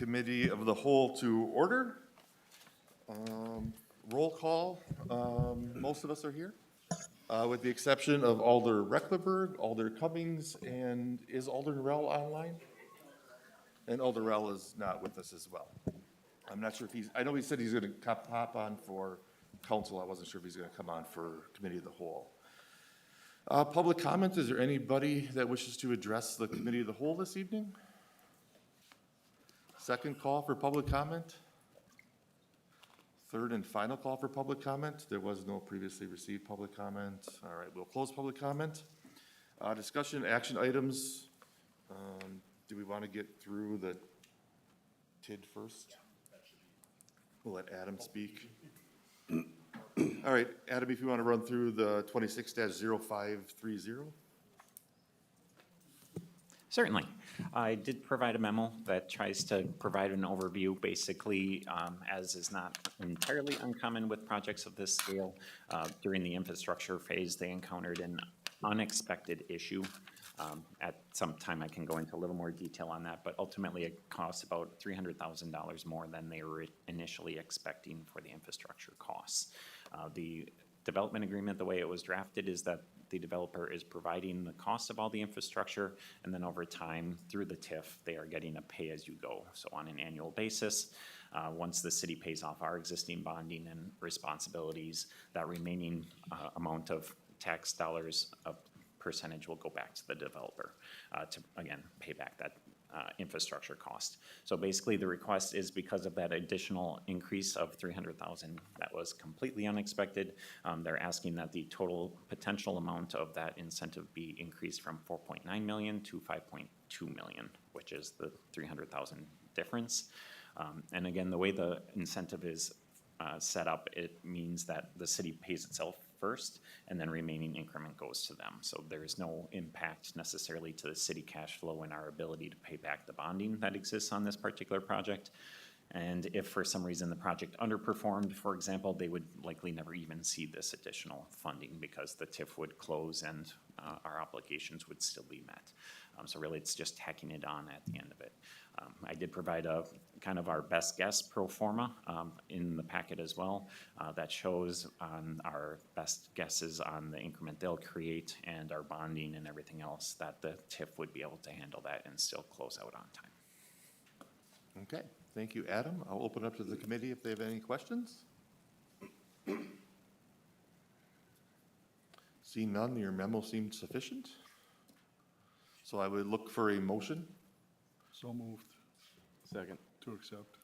Committee of the Whole to order. Roll call, most of us are here, with the exception of Alder Recklerberg, Alder Cummings, and is Alder Norell online? And Alder Norell is not with us as well. I'm not sure if he's, I know he said he's gonna pop on for council. I wasn't sure if he's gonna come on for Committee of the Whole. Public comment, is there anybody that wishes to address the Committee of the Whole this evening? Second call for public comment. Third and final call for public comment. There was no previously received public comment. All right, we'll close public comment. Discussion action items. Do we want to get through the TID first? We'll let Adam speak. All right, Adam, if you want to run through the 26-0530. Certainly. I did provide a memo that tries to provide an overview, basically, as is not entirely uncommon with projects of this scale. During the infrastructure phase, they encountered an unexpected issue. At some time, I can go into a little more detail on that, but ultimately it costs about $300,000 more than they were initially expecting for the infrastructure costs. The development agreement, the way it was drafted, is that the developer is providing the cost of all the infrastructure, and then over time, through the TIF, they are getting a pay-as-you-go. So on an annual basis, once the city pays off our existing bonding and responsibilities, that remaining amount of tax dollars, a percentage will go back to the developer to, again, pay back that infrastructure cost. So basically, the request is because of that additional increase of $300,000 that was completely unexpected. They're asking that the total potential amount of that incentive be increased from $4.9 million to $5.2 million, which is the $300,000 difference. And again, the way the incentive is set up, it means that the city pays itself first, and then remaining increment goes to them. So there is no impact necessarily to the city cash flow and our ability to pay back the bonding that exists on this particular project. And if for some reason the project underperformed, for example, they would likely never even see this additional funding because the TIF would close and our obligations would still be met. So really it's just tacking it on at the end of it. I did provide a kind of our best guess pro forma in the packet as well that shows our best guesses on the increment they'll create and our bonding and everything else that the TIF would be able to handle that and still close out on time. Okay, thank you, Adam. I'll open up to the committee if they have any questions. Seeing none, your memo seemed sufficient. So I would look for a motion. So moved. Second. To accept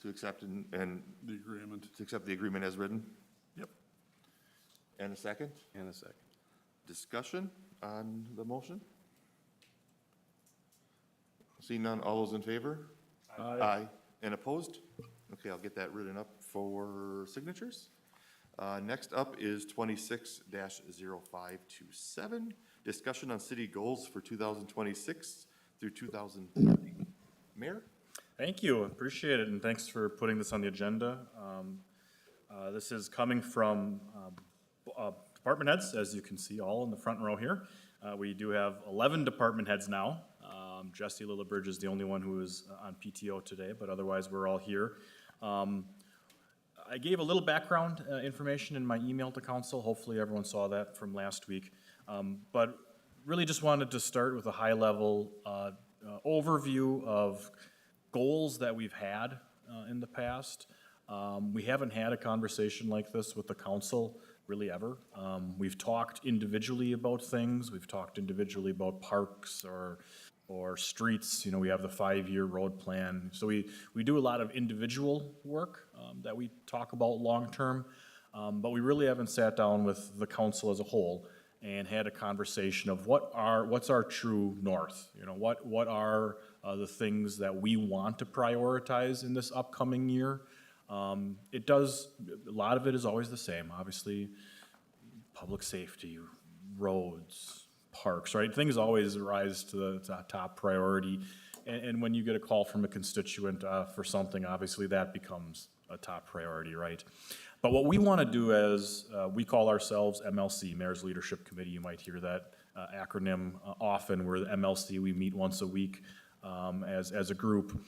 To accept and the agreement. to accept the agreement as written. Yep. And a second. And a second. Discussion on the motion? Seeing none, all those in favor? Aye. And opposed? Okay, I'll get that written up for signatures. Next up is 26-0527, discussion on city goals for 2026 through 2030. Mayor? Thank you, appreciate it, and thanks for putting this on the agenda. This is coming from department heads, as you can see all in the front row here. We do have 11 department heads now. Jesse Lillibridge is the only one who is on PTO today, but otherwise we're all here. I gave a little background information in my email to council. Hopefully everyone saw that from last week. But really just wanted to start with a high-level overview of goals that we've had in the past. We haven't had a conversation like this with the council really ever. We've talked individually about things. We've talked individually about parks or streets. You know, we have the 5-year road plan. So we do a lot of individual work that we talk about long-term, but we really haven't sat down with the council as a whole and had a conversation of what's our true north? You know, what are the things that we want to prioritize in this upcoming year? A lot of it is always the same. Obviously, public safety, roads, parks, right? Things always rise to the top priority. And when you get a call from a constituent for something, obviously that becomes a top priority, right? But what we want to do as we call ourselves MLC, Mayor's Leadership Committee. You might hear that acronym often. We're the MLC. We meet once a week as a group.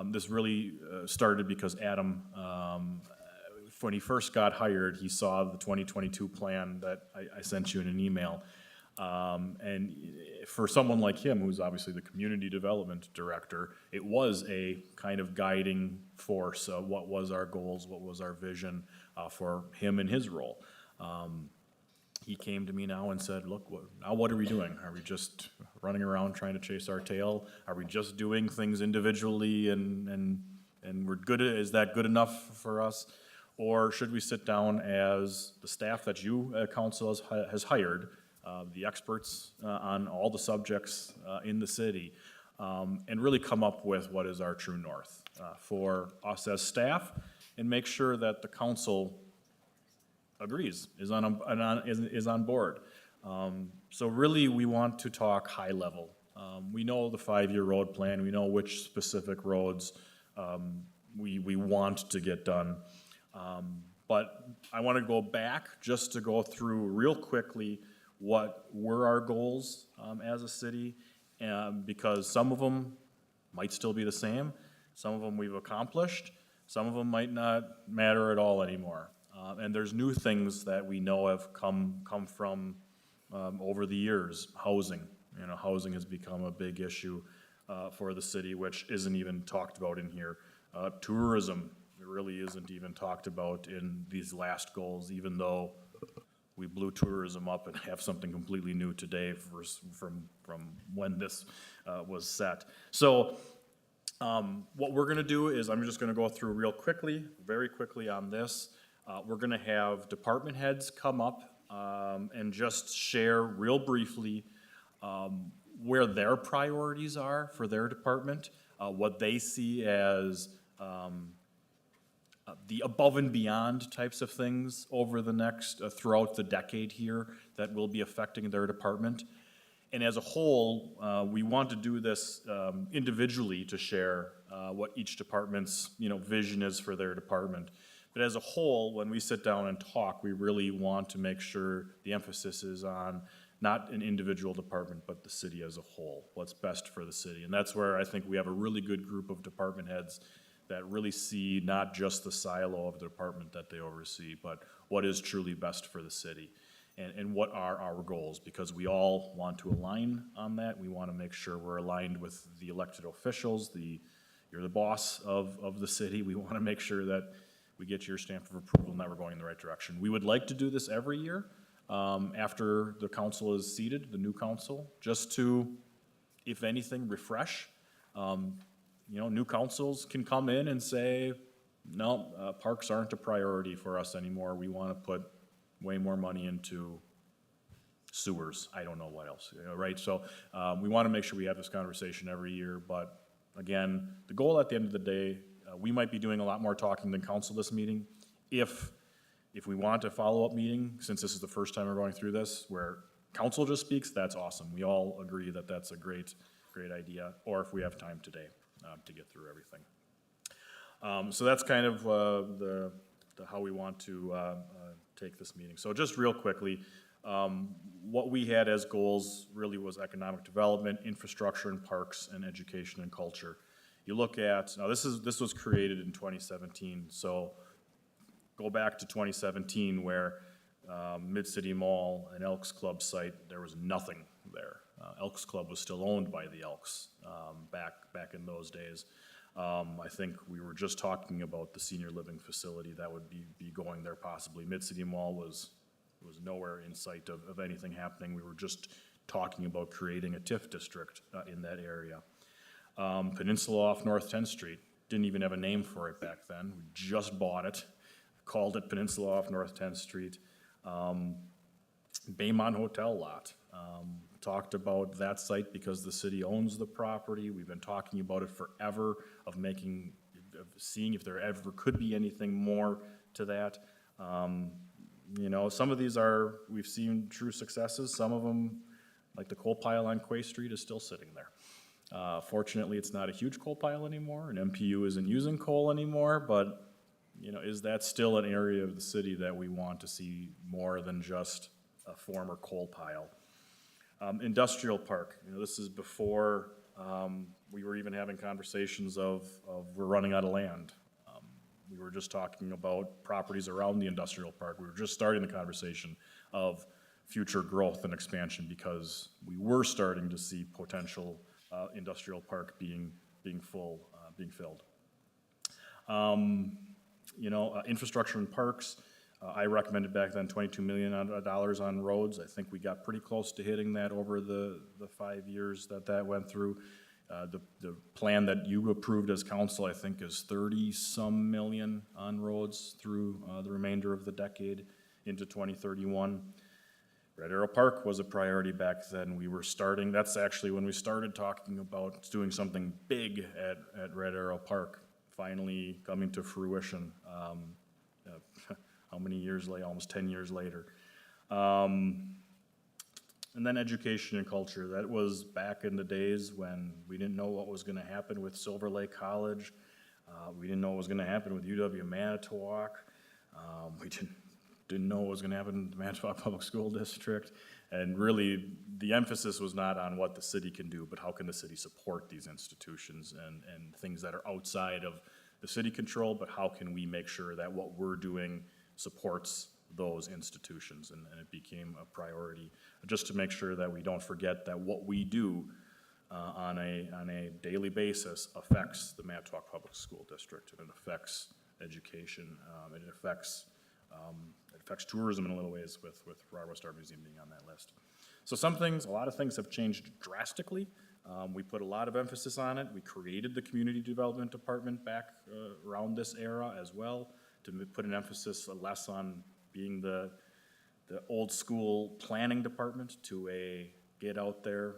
This really started because Adam, when he first got hired, he saw the 2022 plan that I sent you in an email. And for someone like him, who's obviously the community development director, it was a kind of guiding force of what was our goals, what was our vision for him in his role. He came to me now and said, look, now what are we doing? Are we just running around trying to chase our tail? Are we just doing things individually and we're good at, is that good enough for us? Or should we sit down as the staff that you, council, has hired, the experts on all the subjects in the city, and really come up with what is our true north for us as staff, and make sure that the council agrees, is on board. So really, we want to talk high level. We know the 5-year road plan, we know which specific roads we want to get done. But I want to go back just to go through real quickly what were our goals as a city, because some of them might still be the same, some of them we've accomplished, some of them might not matter at all anymore. And there's new things that we know have come from over the years. Housing, housing has become a big issue for the city, which isn't even talked about in here. Tourism, it really isn't even talked about in these last goals, even though we blew tourism up and have something completely new today from when this was set. So what we're gonna do is, I'm just gonna go through very quickly on this. We're gonna have department heads come up and just share real briefly where their priorities are for their department, what they see as the above and beyond types of things over the next, throughout the decade here that will be affecting their department. And as a whole, we want to do this individually to share what each department's vision is for their department. But as a whole, when we sit down and talk, we really want to make sure the emphasis is on not an individual department, but the city as a whole, what's best for the city. And that's where I think we have a really good group of department heads that really see not just the silo of the department that they oversee, but what is truly best for the city and what are our goals, because we all want to align on that. We want to make sure we're aligned with the elected officials. You're the boss of the city. We want to make sure that we get your stamp of approval and that we're going in the right direction. We would like to do this every year after the council is seated, the new council, just to, if anything, refresh. New councils can come in and say, no, parks aren't a priority for us anymore. We want to put way more money into sewers. I don't know what else, right? So we want to make sure we have this conversation every year. But again, the goal at the end of the day, we might be doing a lot more talking than council this meeting. If we want a follow-up meeting, since this is the first time we're going through this, where council just speaks, that's awesome. We all agree that that's a great idea, or if we have time today to get through everything. So that's kind of the how we want to take this meeting. So just real quickly, what we had as goals really was economic development, infrastructure and parks, and education and culture. You look at, now this was created in 2017, so go back to 2017 where Mid-City Mall and Elks Club site, there was nothing there. Elks Club was still owned by the Elks back in those days. I think we were just talking about the senior living facility that would be going there possibly. Mid-City Mall was nowhere in sight of anything happening. We were just talking about creating a TIF district in that area. Peninsula off North 10th Street, didn't even have a name for it back then. We just bought it, called it Peninsula off North 10th Street. Baymont Hotel lot, talked about that site because the city owns the property. We've been talking about it forever, of seeing if there ever could be anything more to that. Some of these we've seen true successes. Some of them, like the coal pile on Quay Street, is still sitting there. Fortunately, it's not a huge coal pile anymore, and MPU isn't using coal anymore, but is that still an area of the city that we want to see more than just a former coal pile? Industrial park, this is before We were even having conversations of we're running out of land. We were just talking about properties around the industrial park. We were just starting the conversation of future growth and expansion because we were starting to see potential industrial park being filled. Infrastructure and parks, I recommended back then $22 million on roads. I think we got pretty close to hitting that over the 5 years that went through. The plan that you approved as council, I think, is 30-some million on roads through the remainder of the decade into 2031. Red Arrow Park was a priority back then. That's actually when we started talking about doing something big at Red Arrow Park, finally coming to fruition. How many years later? Almost 10 years later. And then education and culture. That was back in the days when we didn't know what was gonna happen with Silver Lake College. We didn't know what was gonna happen with UW-Manitowoc. We didn't know what was gonna happen in the Manitowoc Public School District. And really, the emphasis was not on what the city can do, but how can the city support these institutions and things that are outside of the city control, but how can we make sure that what we're doing supports those institutions, and it became a priority, just to make sure that we don't forget that what we do on a daily basis affects the Manitowoc Public School District, and it affects education, it affects tourism in a little ways with Broadway Star Museum being on that list. So a lot of things have changed drastically. We put a lot of emphasis on it. We created the Community Development Department back around this era as well, to put an emphasis less on being the old school planning department to get out there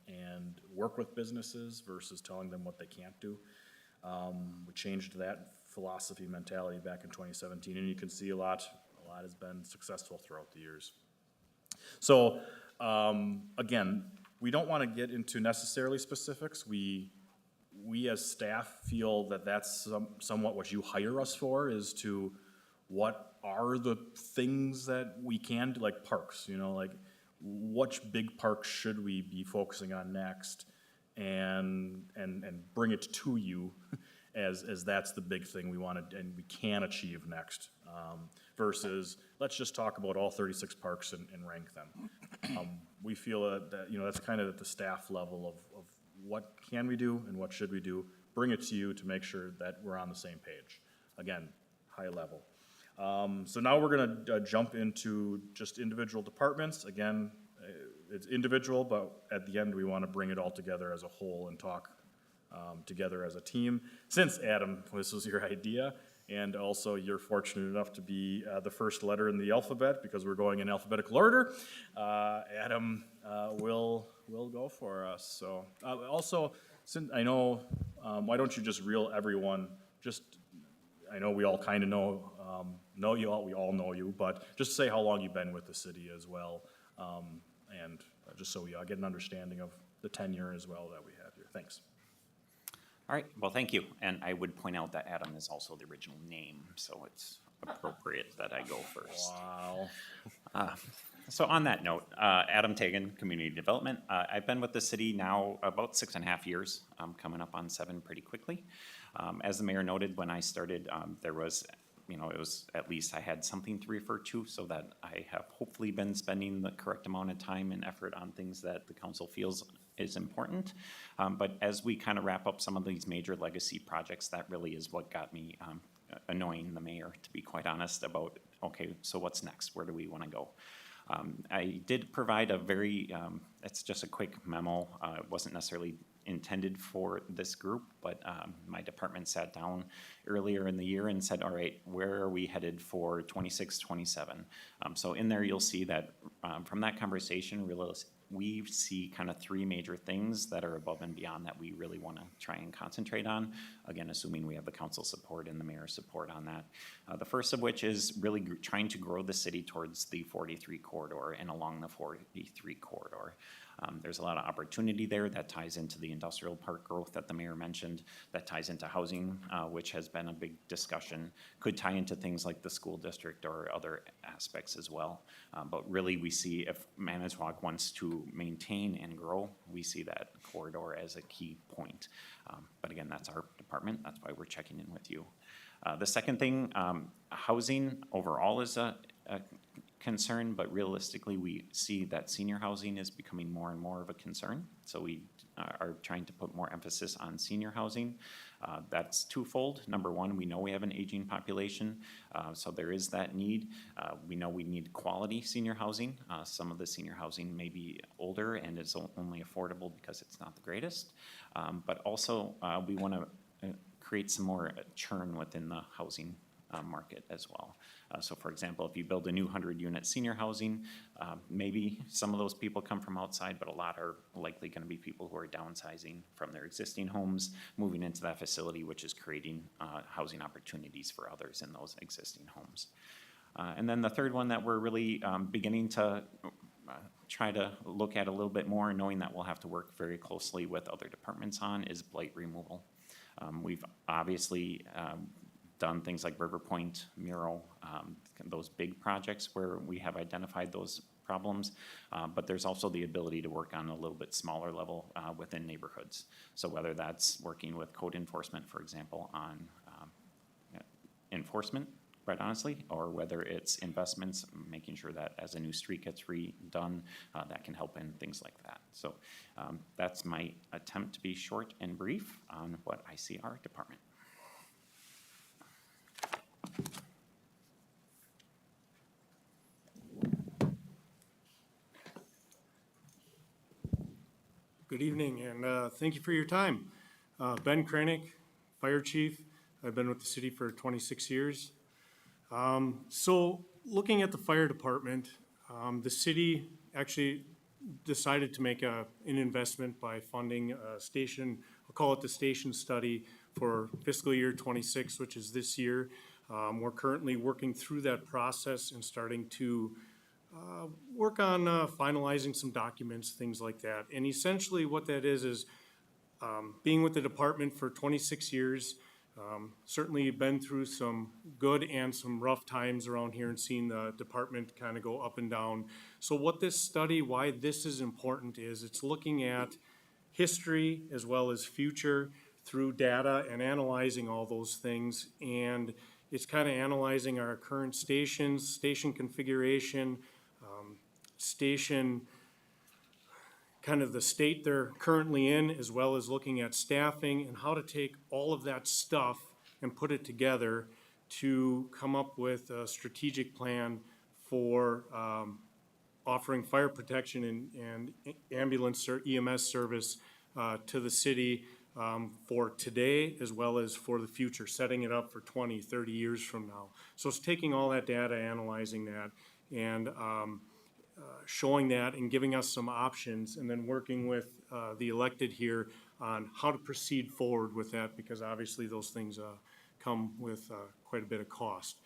and work with businesses versus telling them what they can't do. We changed that philosophy mentality back in 2017, and you can see a lot has been successful throughout the years. So again, we don't want to get into necessarily specifics. We as staff feel that that's somewhat what you hire us for, is to what are the things that we can do, like parks, like which big parks should we be focusing on next, and bring it to you as that's the big thing we want to and we can achieve next, versus let's just talk about all 36 parks and rank them. We feel that that's kind of at the staff level of what can we do and what should we do, bring it to you to make sure that we're on the same page. Again, high level. So now we're gonna jump into just individual departments. Again, it's individual, but at the end, we wanna bring it all together as a whole and talk together as a team. Since Adam, this was your idea, and also you're fortunate enough to be the first letter in the alphabet because we're going in alphabetical order, Adam will go for us. So also, since I know, why don't you just reel everyone, I know we all kind of know you all, we all know you, but just say how long you've been with the city as well, and just so we get an understanding of the tenure as well that we have here. Thanks. All right, well, thank you. And I would point out that Adam is also the original name, so it's appropriate that I go first. Wow. So on that note, Adam Tagan, Community Development. I've been with the city now about 6.5 years, coming up on 7 pretty quickly. As the mayor noted, when I started, there was, it was at least I had something to refer to, so that I have hopefully been spending the correct amount of time and effort on things that the council feels is important. But as we kind of wrap up some of these major legacy projects, that really is what got me annoying the mayor, to be quite honest, about, okay, so what's next? Where do we want to go? I did provide it's just a quick memo. It wasn't necessarily intended for this group, but my department sat down earlier in the year and said, all right, where are we headed for 26, 27? So in there, you'll see that from that conversation, we see kind of 3 major things that are above and beyond that we really want to try and concentrate on. Again, assuming we have the council support and the mayor's support on that. The first of which is really trying to grow the city towards the 43 corridor and along the 43 corridor. There's a lot of opportunity there that ties into the industrial park growth that the mayor mentioned, that ties into housing, which has been been a big discussion. Could tie into things like the school district or other aspects as well. But really, we see if Manitowoc wants to maintain and grow, we see that corridor as a key point. But again, that's our department. That's why we're checking in with you. The second thing, housing overall is a concern, but realistically, we see that senior housing is becoming more and more of a concern. So we are trying to put more emphasis on senior housing. That's twofold. Number one, we know we have an aging population, so there is that need. We know we need quality senior housing. Some of the senior housing may be older and is only affordable because it's not the greatest. But also, we want to create some more churn within the housing market as well. So for example, if you build a new 100-unit senior housing, maybe some of those people come from outside, but a lot are likely going to be people who are downsizing from their existing homes, moving into that facility, which is creating housing opportunities for others in those existing homes. And then the third one that we're really beginning to try to look at a little bit more, knowing that we'll have to work very closely with other departments on, is blight removal. We've obviously done things like River Point, Mural, those big projects where we have identified those problems, but there's also the ability to work on a little bit smaller level within neighborhoods. So whether that's working with code enforcement, for example, on enforcement, quite honestly, or whether it's investments, making sure that as a new street gets redone, that can help in things like that. So that's my attempt to be short and brief on what I see our department. Good evening, and thank you for your time. Ben Kranick, Fire Chief. I've been with the city for 26 years. So looking at the fire department, the city actually decided to make an investment by funding a station, I'll call it the station study for fiscal year 26, which is this year. We're currently working through that process and starting to work on finalizing some documents, things like that. And essentially what that is being with the department for 26 years, certainly been through some good and some rough times around here and seen the department kind of go up and down. So what this study, why this is important is it's looking at history as well as future through data and analyzing all those things. And it's kind of analyzing our current stations, station configuration, station, kind of the state they're currently in, as well as looking at staffing and how to take all of that stuff and put it together to come up with a strategic plan for offering fire protection and ambulance or EMS service to the city for today as well as for the future, setting it up for 20, 30 years from now. So it's taking all that data, analyzing that, and showing that and giving us some options, and then working with the elected here on how to proceed forward with that, because obviously those things come with quite a bit of cost.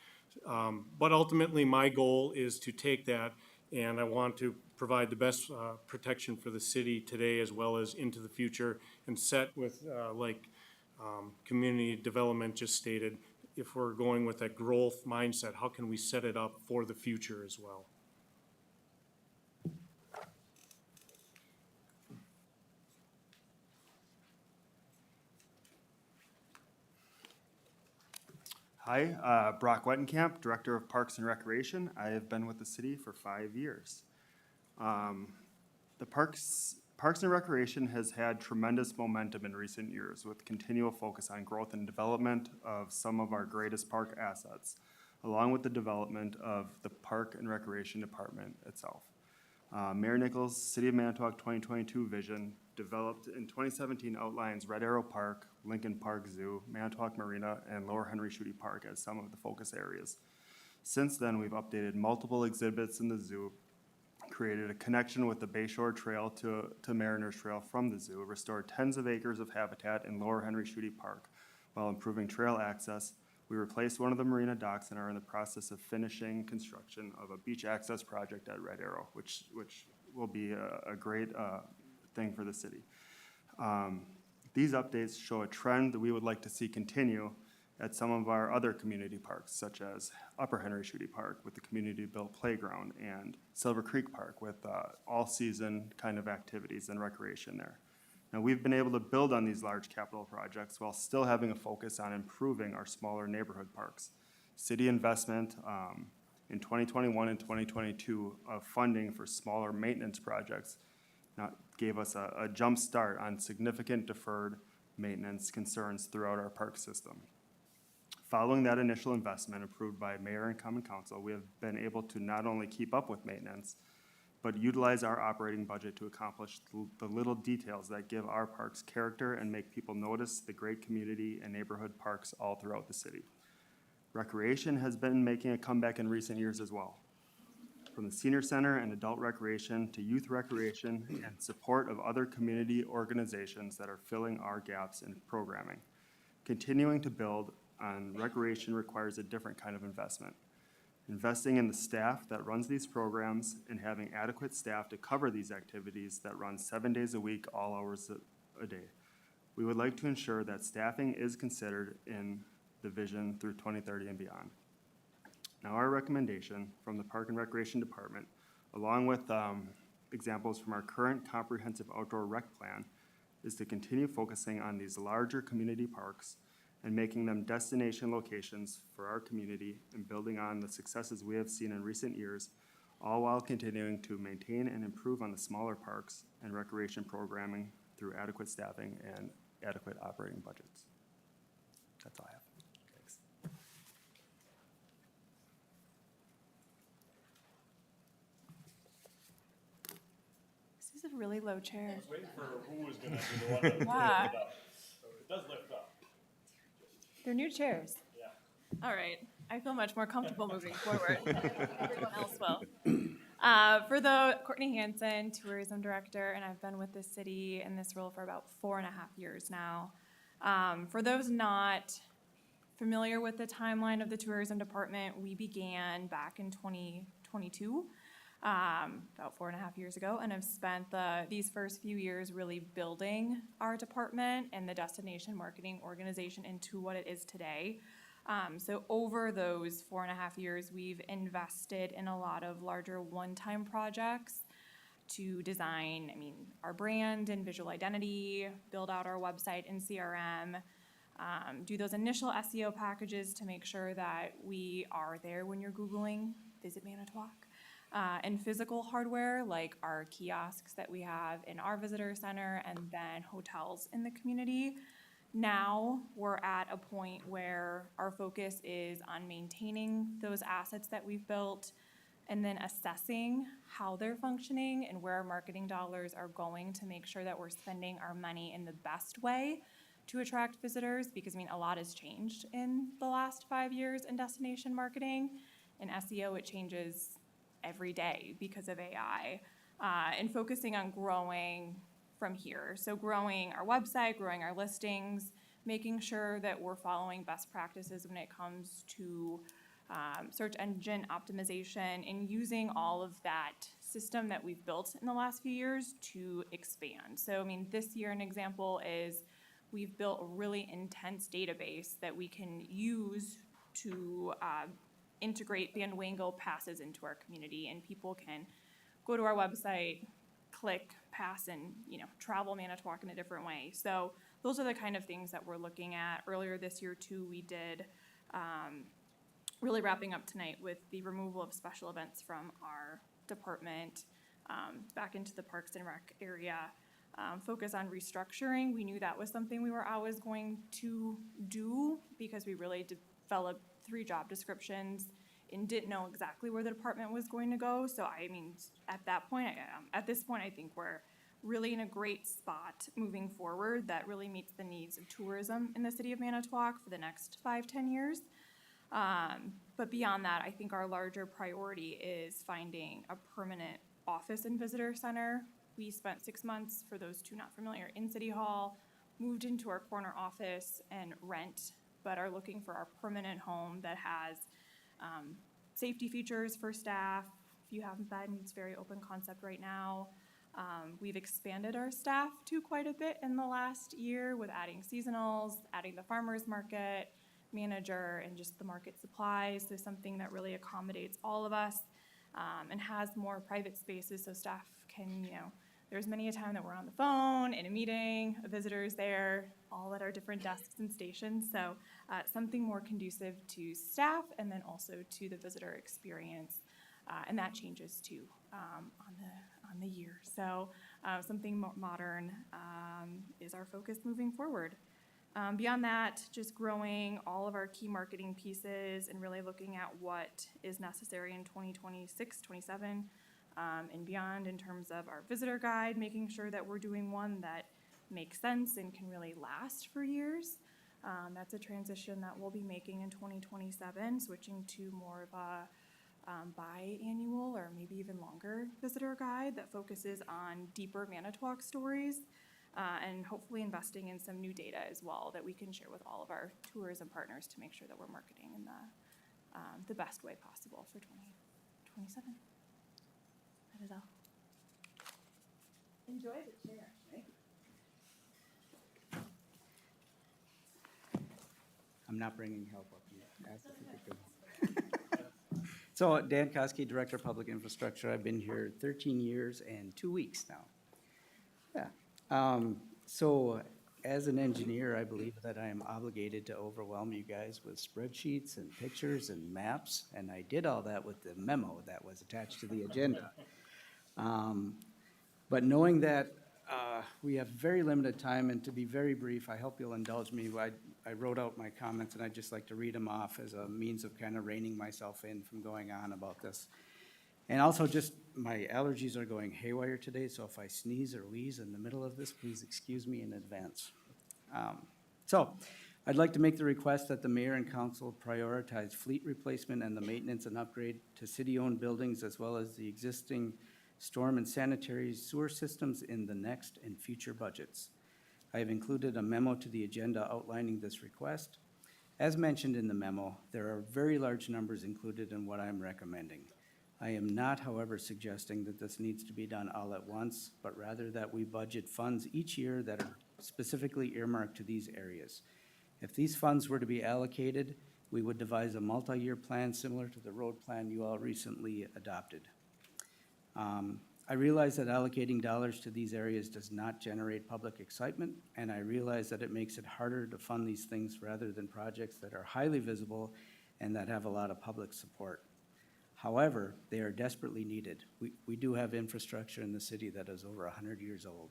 But ultimately, my goal is to take that, and I want to provide the best protection for the city today as well as into the future, and set with, like community development just stated, if we're going with that growth mindset, how can we set it up for the future as well? Hi, Brock Wettenkamp, Director of Parks and Recreation. I have been with the city for 5 years. The Parks and Recreation has had tremendous momentum in recent years with continual focus on growth and development of some of our greatest park assets, along with the development of the Park and Recreation Department itself. Mayor Nichols' City of Manitowoc 2022 vision, developed in 2017, outlines Red Arrow Park, Lincoln Park Zoo, Manitowoc Marina, and Lower Henry Schutte Park as some of the focus areas. Since then, we've updated multiple exhibits in the zoo, created a connection with the Bayshore Trail to Mariners Trail from the zoo, restored tens of acres of habitat in Lower Henry Schutte Park while improving trail access. We replaced one of the marina docks and are in the process of finishing construction of a beach access project at Red Arrow, which will be a great thing for the city. These updates show a trend that we would like to see continue at some of our other community parks, such as Upper Henry Shooty Park with the community-built playground, and Silver Creek Park with all-season kind of activities and recreation there. Now, we've been able to build on these large capital projects while still having a focus on improving our smaller neighborhood parks. City investment in 2021 and 2022 of funding for smaller maintenance projects gave us a jump start on significant deferred maintenance concerns throughout our park system. Following that initial investment approved by Mayor and Common Council, we have been able to not only keep up with maintenance, but utilize our operating budget to accomplish the little details that give our parks character and make people notice the great community and neighborhood parks all throughout the city. Recreation has been making a comeback in recent years as well. From the senior center and adult recreation to youth recreation and support of other community organizations that are filling our gaps in programming. Continuing to build on recreation requires a different kind of investment. Investing in the staff that runs these programs and having adequate staff to cover these activities that run 7 days a week, all hours a day. We would like to ensure that staffing is considered in the vision through 2030 and beyond. Now, our recommendation from the Park and Recreation Department, along with examples from our current comprehensive outdoor rec plan, is to continue focusing on these larger community parks and making them destination locations for our community and building on the successes we have seen in recent years, all while continuing to maintain and improve on the smaller parks and recreation programming through adequate staffing and adequate operating budgets. That's all I have. Thanks. This is a really low chair. Waiting for who was gonna be the one that Yeah. lift it up. So it does lift up. They're new chairs. Yeah. All right. I feel much more comfortable moving forward. Everyone else will. Courtney Hansen, Tourism Director, and I've been with the city in this role for about 4.5 years now. For those not familiar with the timeline of the Tourism Department, we began back in 2022, about 4.5 years ago, and have spent these first few years really building our department and the destination marketing organization into what it is today. So over those 4.5 years, we've invested in a lot of larger one-time projects to design, our brand and visual identity, build out our website and CRM, do those initial SEO packages to make sure that we are there when you're Googling Visit Manitowoc. And physical hardware like our kiosks that we have in our visitor center and then hotels in the community. Now we're at a point where our focus is on maintaining those assets that we've built and then assessing how they're functioning and where our marketing dollars are going to make sure that we're spending our money in the best way to attract visitors, because a lot has changed in the last 5 years in destination marketing. In SEO, it changes every day because of AI, and focusing on growing from here. So growing our website, growing our listings, making sure that we're following best practices when it comes to search engine optimization, and using all of that system that we've built in the last few years to expand. So, this year, an example is we've built a really intense database that we can use to integrate Van Wango passes into our community, and people can go to our website, click, pass, and travel Manitowoc in a different way. So those are the kind of things that we're looking at. Earlier this year too, we did really wrapping up tonight with the removal of special events from our department back into the Parks and Rec area. Focus on restructuring. We knew that was something we were always going to do because we really developed 3 job descriptions and didn't know exactly where the department was going to go. So at this point, I think we're really in a great spot moving forward that really meets the needs of tourism in the city of Manitowoc for the next 5-10 years. But beyond that, I think our larger priority is finding a permanent office and visitor center. We spent 6 months, for those two not familiar, in City Hall, moved into our corner office and rent, but are looking for our permanent home that has safety features for staff. If you haven't been, it's very open concept right now. We've expanded our staff to quite a bit in the last year with adding seasonals, adding the farmers market, manager and just the market supplies, so something that really accommodates all of us, and has more private spaces so staff can, there's many a time that we're on the phone, in a meeting, a visitor's there, all at our different desks and stations, so something more conducive to staff and then also to the visitor experience, and that changes too on the year. So something more modern is our focus moving forward. Beyond that, just growing all of our key marketing pieces and really looking at what is necessary in 2026, 27, and beyond in terms of our visitor guide, making sure that we're doing one that makes sense and can really last for years. That's a transition that we'll be making in 2027, switching to more of a biannual or maybe even longer visitor guide that focuses on deeper Manitowoc stories, and hopefully investing in some new data as well that we can share with all of our tourism partners to make sure that we're marketing in the best way possible for 2027. That is all. Enjoy the chair. I'm not bringing help up here. Ask if you could. So Dan Koski, Director of Public Infrastructure. I've been here 13 years and 2 weeks now. Yeah. So as an engineer, I believe that I am obligated to overwhelm you guys with spreadsheets and pictures and maps, and I did all that with the memo that was attached to the agenda. But knowing that we have very limited time, and to be very brief, I hope you'll indulge me. I wrote out my comments, and I'd just like to read them off as a means of kind of reining myself in from going on about this. And also just, my allergies are going haywire today, so if I sneeze or wheeze in the middle of this, please excuse me in advance. So, I'd like to make the request that the mayor and council prioritize fleet replacement and the maintenance and upgrade to city-owned buildings as well as the existing storm and sanitary sewer systems in the next and future budgets. I have included a memo to the agenda outlining this request. As mentioned in the memo, there are very large numbers included in what I am recommending. I am not, however, suggesting that this needs to be done all at once, but rather that we budget funds each year that are specifically earmarked to these areas. If these funds were to be allocated, we would devise a multi-year plan similar to the road plan you all recently adopted. I realize that allocating dollars to these areas does not generate public excitement, and I realize that it makes it harder to fund these things rather than projects that are highly visible and that have a lot of public support. However, they are desperately needed. We do have infrastructure in the city that is over 100 years old.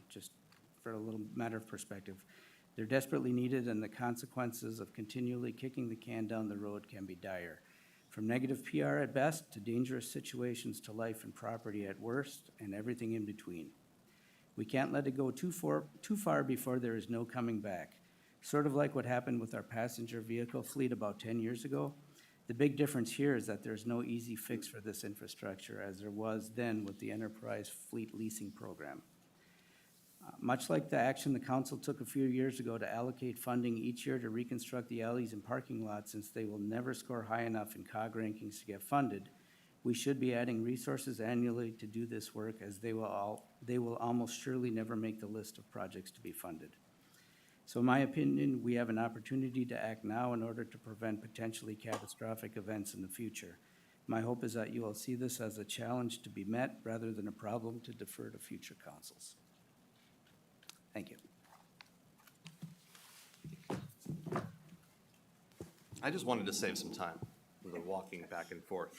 Just for a little matter of perspective, they're desperately needed, and the consequences of continually kicking the can down the road can be dire. From negative PR at best to dangerous situations to life and property at worst, and everything in between. We can't let it go too far before there is no coming back. Sort of like what happened with our passenger vehicle fleet about 10 years ago. The big difference here is that there's no easy fix for this infrastructure as there was then with the enterprise fleet leasing program. Much like the action the council took a few years ago to allocate funding each year to reconstruct the alleys and parking lots, since they will never score high enough in COG rankings to get funded, we should be adding resources annually to do this work, as they will almost surely never make the list of projects to be funded. So in my opinion, we have an opportunity to act now in order to prevent potentially catastrophic events in the future. My hope is that you will see this as a challenge to be met rather than a problem to defer to future councils. Thank you. I just wanted to save some time with the walking back and forth.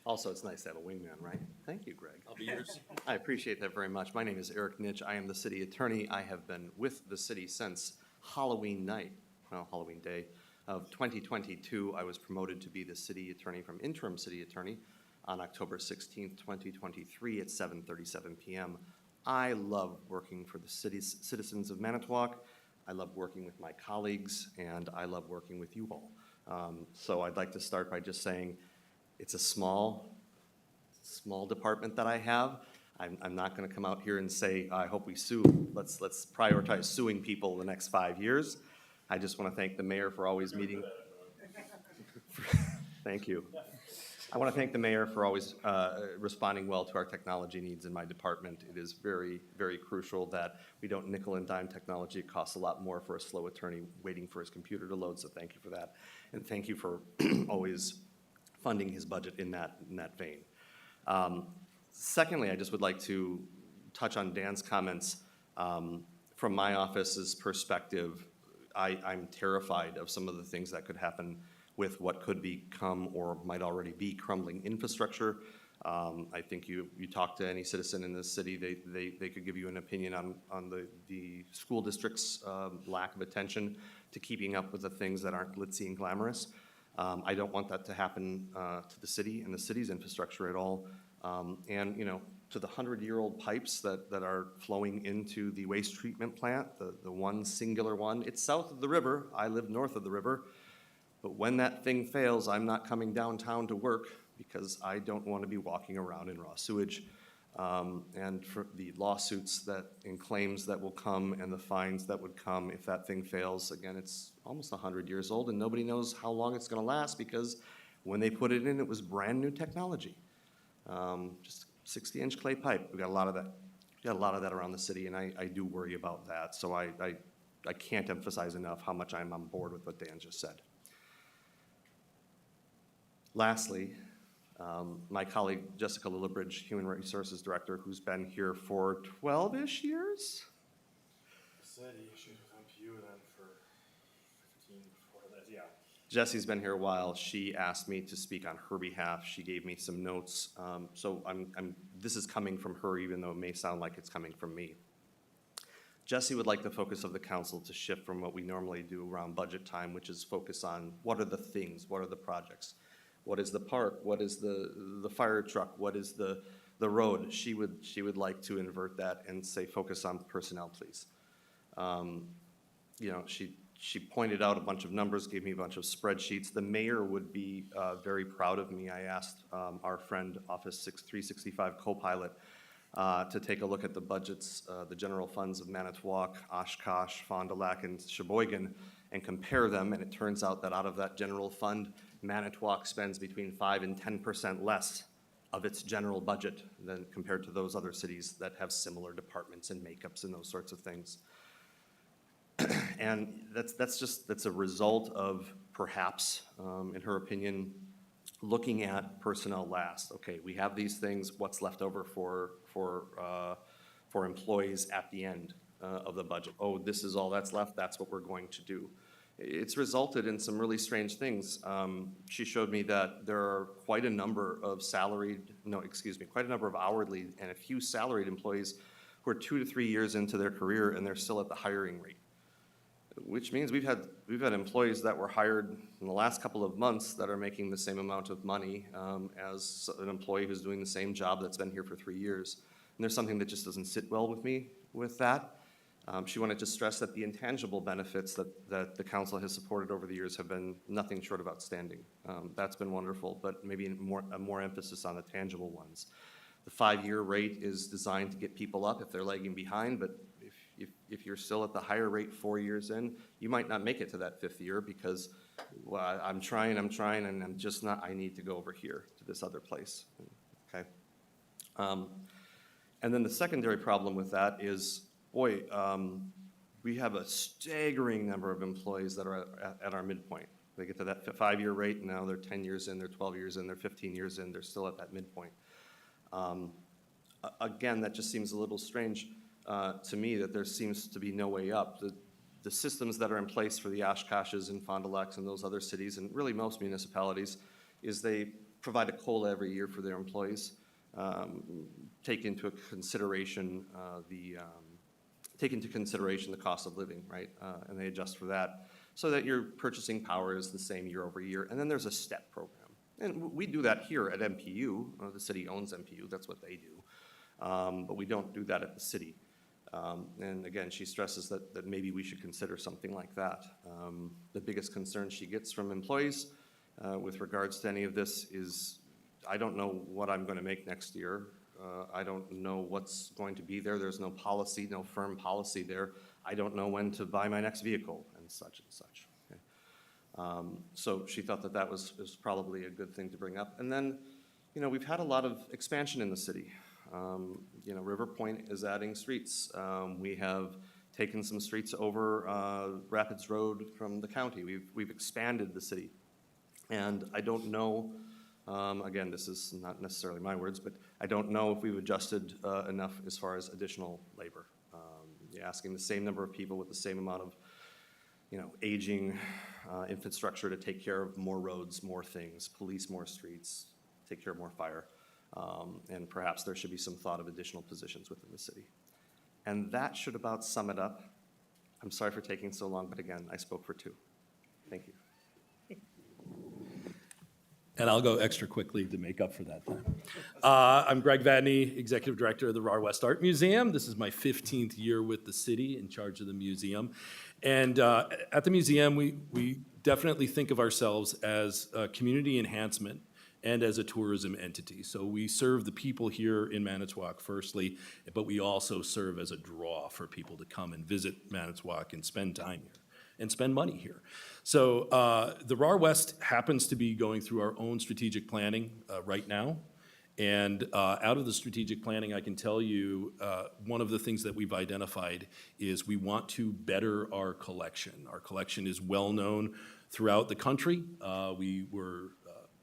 Also, it's nice to have a wingman, right? Thank you, Greg. I'll be yours. I appreciate that very much. My name is Eric Nitsch. I am the city attorney. I have been with the city since Halloween night, well, Halloween day of 2022. I was promoted to be the city attorney from interim city attorney on October 16th, 2023 at 7:37 p.m. I love working for the citizens of Manitowoc. I love working with my colleagues, and I love working with you all. So I'd like to start by just saying it's a small department that I have. I'm not going to come out here and say, I hope we sue. Let's prioritize suing people the next 5 years. I just want to thank the mayor for always meeting. Thank you. I want to thank the mayor for always responding well to our technology needs in my department. It is very, very crucial that we don't nickel and dime technology. It costs a lot more for a slow attorney waiting for his computer to load, so thank you for that. And thank you for always funding his budget in that vein. Secondly, I just would like to touch on Dan's comments. From my office's perspective, I'm terrified of some of the things that could happen with what could become or might already be crumbling infrastructure. I think you talk to any citizen in this city, they could give you an opinion on the school district's lack of attention to keeping up with the things that aren't glitzy and glamorous. I don't want that to happen to the city and the city's infrastructure at all. And, you know, to the 100-year-old pipes that are flowing into the waste treatment plant, the one singular one. It's south of the river. I live north of the river. But when that thing fails, I'm not coming downtown to work because I don't want to be walking around in raw sewage. And for the lawsuits and claims that will come and the fines that would come if that thing fails, again, it's almost 100 years old and nobody knows how long it's going to last because when they put it in, it was brand new technology. Just 60-inch clay pipe. We got a lot of that. We got a lot of that around the city, and I do worry about that. So I can't emphasize enough how much I'm on board with what Dan just said. Lastly, my colleague Jessica Lillibridge, Human Resources Director, who's been here for 12-ish years. City should come to you then for 15 before that, yeah. Jesse's been here a while. She asked me to speak on her behalf. She gave me some notes. So this is coming from her, even though it may sound like it's coming from me. Jesse would like the focus of the council to shift from what we normally do around budget time, which is focus on what are the things, what are the projects, what is the park, what is the fire truck, what is the road. She would like to invert that and say focus on personnel, please. You know, she pointed out a bunch of numbers, gave me a bunch of spreadsheets. The mayor would be very proud of me. I asked our friend Office 365 Copilot to take a look at the budgets, the general funds of Manitowoc, Oshkosh, Fond du Lac, and Sheboygan, and compare them. And it turns out that out of that general fund, Manitowoc spends between 5 and 10% less of its general budget than compared to those other cities that have similar departments and makeups and those sorts of things. And that's a result of perhaps, in her opinion, looking at personnel last. Okay, we have these things, what's left over for employees at the end of the budget? Oh, this is all that's left, that's what we're going to do. It's resulted in some really strange things. She showed me that there are quite a number of quite a number of hourly and a few salaried employees who are 2 to 3 years into their career and they're still at the hiring rate. Which means we've had employees that were hired in the last couple of months that are making the same amount of money as an employee who's doing the same job that's been here for 3 years. And there's something that just doesn't sit well with me with that. She wanted to stress that the intangible benefits that the council has supported over the years have been nothing short of outstanding. That's been wonderful, but maybe more emphasis on the tangible ones. The 5-year rate is designed to get people up if they're lagging behind, but if you're still at the higher rate 4 years in, you might not make it to that 5th year because, well, I'm trying, and I'm just not, I need to go over here to this other place, okay? And then the secondary problem with that is, boy, we have a staggering number of employees that are at our midpoint. They get to that 5-year rate, and now they're 10 years in, they're 12 years in, they're 15 years in, they're still at that midpoint. Again, that just seems a little strange to me that there seems to be no way up. The systems that are in place for the Oshkoshes and Fond du Lacs and those other cities, and really most municipalities, is they provide a COLA every year for their employees, take into consideration the cost of living, right? And they adjust for that so that your purchasing power is the same year over year. And then there's a STEP program. And we do that here at MPU. The city owns MPU, that's what they do. But we don't do that at the city. And again, she stresses that maybe we should consider something like that. The biggest concern she gets from employees with regards to any of this is, I don't know what I'm going to make next year. I don't know what's going to be there. There's no policy, no firm policy there. I don't know when to buy my next vehicle and such and such. Okay? So she thought that that was probably a good thing to bring up. And then, you know, we've had a lot of expansion in the city. You know, River Point is adding streets. We have taken some streets over Rapids Road from the county. We've expanded the city. And I don't know, again, this is not necessarily my words, but I don't know if we've adjusted enough as far as additional labor. You're asking the same number of people with the same amount of, you know, aging infrastructure to take care of more roads, more things, police more streets, take care of more fire. And perhaps there should be some thought of additional positions within the city. And that should about sum it up. I'm sorry for taking so long, but again, I spoke for 2. Thank you. And I'll go extra quickly to make up for that time. I'm Greg Vadney, Executive Director of the RAR West Art Museum. This is my 15th year with the city in charge of the museum. And at the museum, we definitely think of ourselves as a community enhancement and as a tourism entity. So we serve the people here in Manitowoc firstly, but we also serve as a draw for people to come and visit Manitowoc and spend time here and spend money here. So the RAR West happens to be going through our own strategic planning right now. And out of the strategic planning, I can tell you, one of the things that we've identified is we want to better our collection. Our collection is well-known throughout the country. We were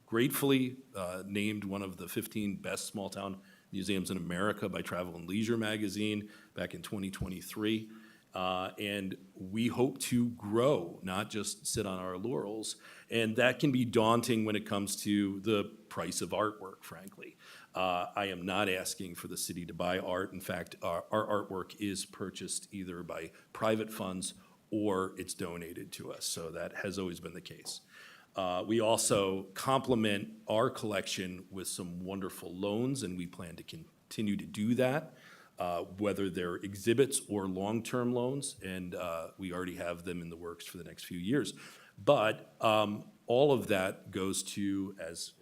gratefully named one of the 15 best small-town museums in America by Travel and Leisure magazine back in 2023. And we hope to grow, not just sit on our laurels. And that can be daunting when it comes to the price of artwork, frankly. I am not asking for the city to buy art. In fact, our artwork is purchased either by private funds or it's donated to us. So that has always been the case. We also complement our collection with some wonderful loans, and we plan to continue to do that. Whether they're exhibits or long-term loans, and we already have them in the works for the next few years. But all of that goes to, as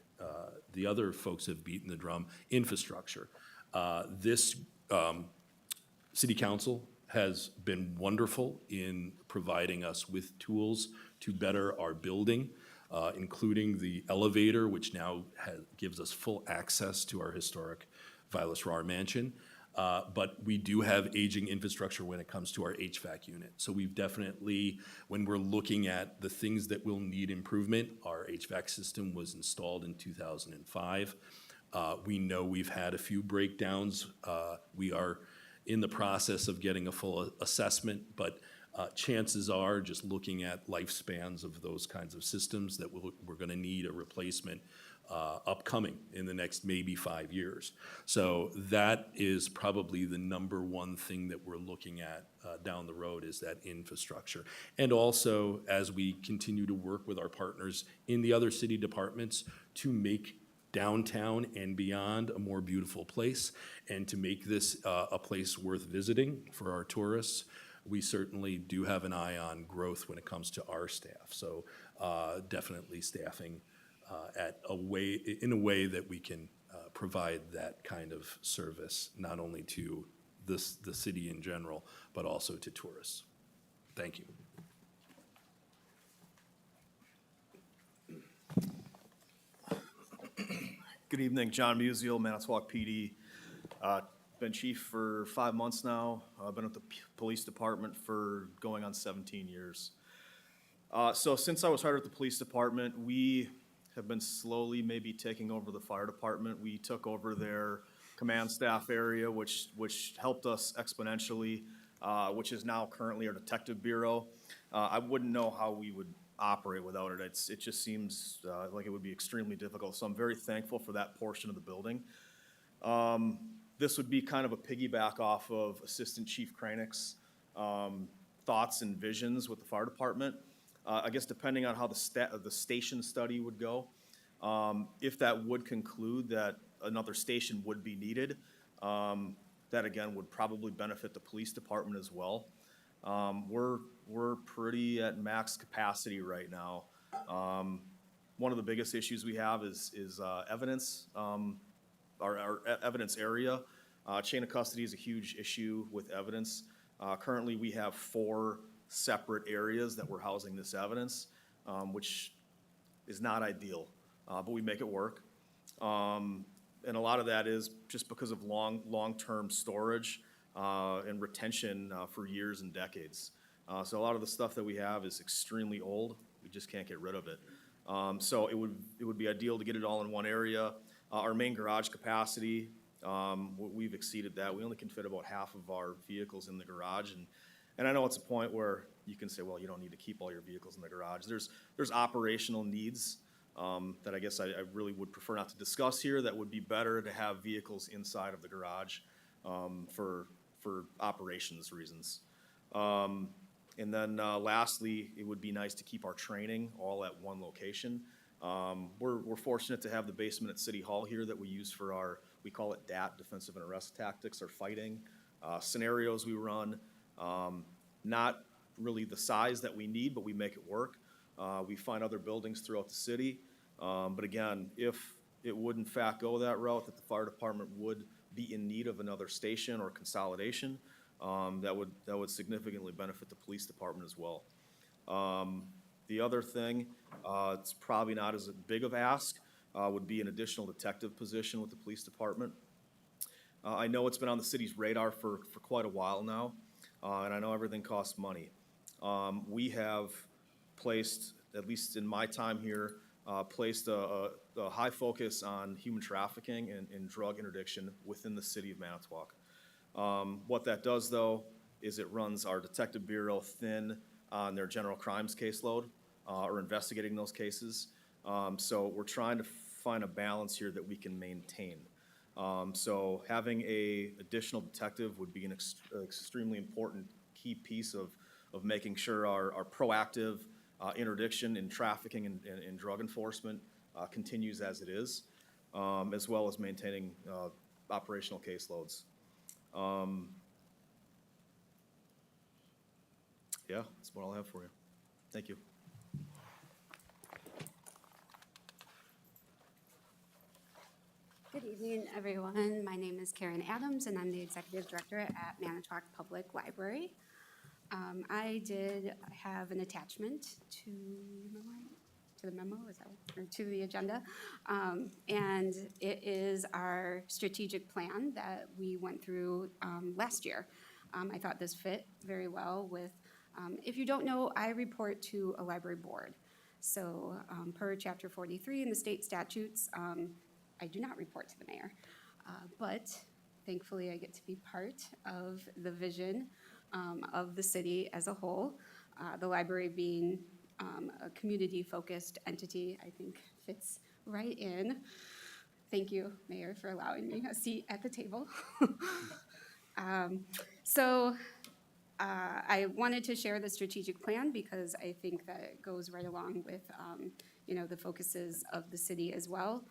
the other folks have beaten the drum, infrastructure. This city council has been wonderful in providing us with tools to better our building, including the elevator, which now gives us full access to our historic Vilas RAR mansion. But we do have aging infrastructure when it comes to our HVAC unit. So we've definitely, when we're looking at the things that will need improvement, our HVAC system was installed in 2005. We know we've had a few breakdowns. We are in the process of getting a full assessment, but chances are, just looking at lifespans of those kinds of systems, that we're gonna need a replacement upcoming in the next maybe 5 years. So that is probably the number one thing that we're looking at down the road, is that infrastructure. And also, as we continue to work with our partners in the other city departments to make downtown and beyond a more beautiful place, and to make this a place worth visiting for our tourists, we certainly do have an eye on growth when it comes to our staff. So definitely staffing in a way that we can provide that kind of service, not only to the city in general, but also to tourists. Thank you. Good evening, John Musial, Manitowoc PD. Been chief for 5 months now. I've been with the police department for going on 17 years. So since I was hired at the police department, we have been slowly maybe taking over the fire department. We took over their command staff area, which helped us exponentially, which is now currently our detective bureau. I wouldn't know how we would operate without it. It just seems like it would be extremely difficult. So I'm very thankful for that portion of the building. This would be kind of a piggyback off of Assistant Chief Kranick's thoughts and visions with the fire department. I guess depending on how the station study would go, if that would conclude that another station would be needed, that again would probably benefit the police department as well. We're pretty at max capacity right now. One of the biggest issues we have is evidence. Our evidence area. Chain of custody is a huge issue with evidence. Currently, we have 4 separate areas that we're housing this evidence. which is not ideal, but we make it work. And a lot of that is just because of long-term storage and retention for years and decades. So a lot of the stuff that we have is extremely old. We just can't get rid of it. So it would be ideal to get it all in one area. Our main garage capacity, we've exceeded that. We only can fit about half of our vehicles in the garage. And I know it's a point where you can say, well, you don't need to keep all your vehicles in the garage. There's operational needs that I guess I really would prefer not to discuss here, that would be better to have vehicles inside of the garage for operations reasons. And then lastly, it would be nice to keep our training all at one location. We're fortunate to have the basement at City Hall here that we use for we call it DAT, Defensive and Arrest Tactics, or fighting scenarios we run. Not really the size that we need, but we make it work. We find other buildings throughout the city. But again, if it would in fact go that route, that the fire department would be in need of another station or consolidation, that would significantly benefit the police department as well. The other thing, it's probably not as big of ask, would be an additional detective position with the police department. I know it's been on the city's radar for quite a while now, and I know everything costs money. We have placed, at least in my time here, placed a high focus on human trafficking and drug interdiction within the city of Manitowoc. What that does, though, is it runs our detective bureau thin on their general crimes caseload or investigating those cases. So we're trying to find a balance here that we can maintain. So having a additional detective would be an extremely important key piece of making sure our proactive interdiction in trafficking and drug enforcement continues as it is, as well as maintaining operational caseloads. Yeah, that's what I'll have for you. Thank you. Good evening, everyone. My name is Karen Adams, and I'm the Executive Director at Manitowoc Public Library. I did have an attachment to the memo, is that, or to the agenda, and it is our strategic plan that we went through last year. I thought this fit very well with, if you don't know, I report to a library board. So per Chapter 43 in the state statutes, I do not report to the mayor, but thankfully I get to be part of the vision of the city as a whole. The library being a community-focused entity, I think fits right in. Thank you, Mayor, for allowing me a seat at the table. I wanted to share the strategic plan because I think that it goes right along with, the focuses of the city as well.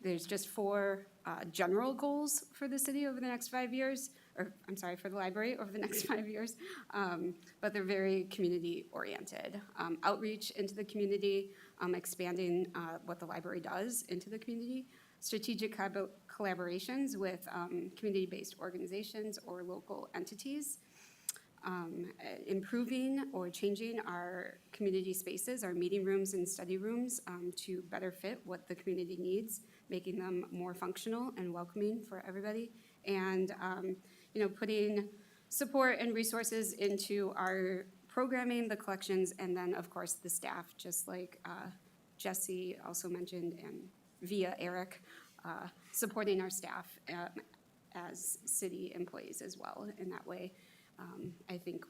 There's just 4 general goals for the city over the next 5 years, or I'm sorry, for the library over the next 5 years, but they're very community-oriented. Outreach into the community, expanding what the library does into the community, strategic collaborations with community-based organizations or local entities, improving or changing our community spaces, our meeting rooms and study rooms to better fit what the community needs, making them more functional and welcoming for everybody, and putting support and resources into our programming, the collections, and then of course the staff, just like Jesse also mentioned, and via Eric, supporting our staff as city employees as well. In that way, I think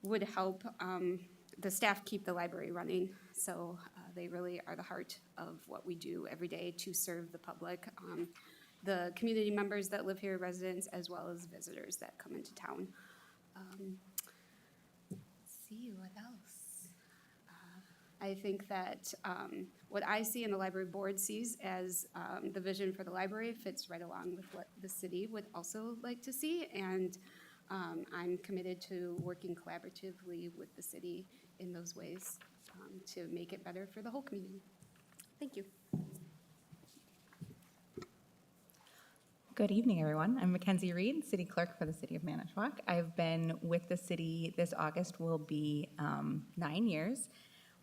would help the staff keep the library running. So they really are the heart of what we do every day to serve the public, the community members that live here, residents, as well as visitors that come into town. Let's see, what else? I think that what I see and the library board sees as the vision for the library fits right along with what the city would also like to see, and I'm committed to working collaboratively with the city in those ways to make it better for the whole community. Thank you. Good evening, everyone. I'm Mackenzie Reed, City Clerk for the City of Manitowoc. I've been with the city, this August will be 9 years.